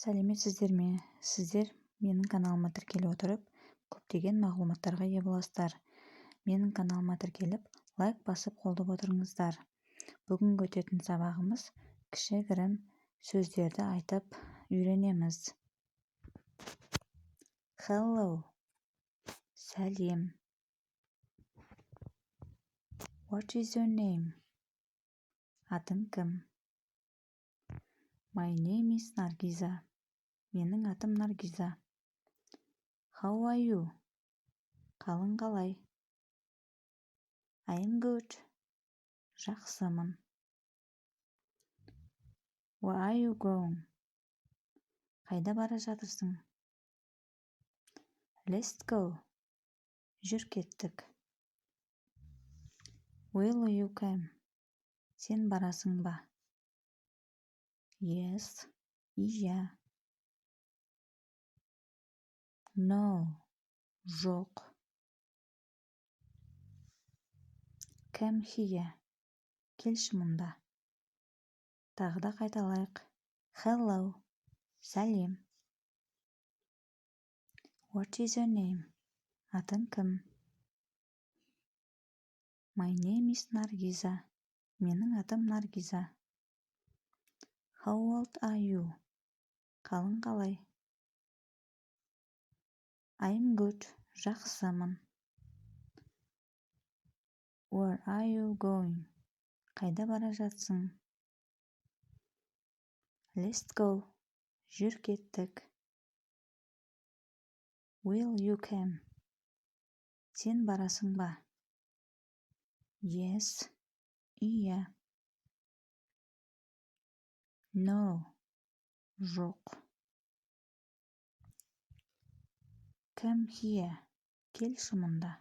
Сәлеметсіздер ме? Сіздер менің каналыма тіркеле отырып, көптеген мағлұматтарға ие боласыздар. Менің каналыма тіркеліп, лайк басып қолдап отырыңыздар. Бүгінгі өтетін сабағымыз кішігірім сөздерді айтып үйренеміз. Hello, сәлем. What is your name? Атың кім? My name is Наргиза. Менің атым Наргиза. How are you? Қалың қалай? I am good. Жақсымын. Where are you going? Қайда бара жатырсың? Let's go. Жүр кеттік. Will you come? Сен барасың ба? Yes. Иә. No. Жоқ. Come here. Келші мұнда. Тағы да қайталайық. Hello. Сәлем. What is your name? Атың кім? My name is Наргиза. Менің атым Наргиза. How old are you? Қалың қалай? I am good. Жақсымын. Where are you going? Қайда бара жатсың? Let's go. Жүр кеттік. Will you come? Сен барасың ба? Yes. Иә. No. Жоқ. Come here. Келші мұнда.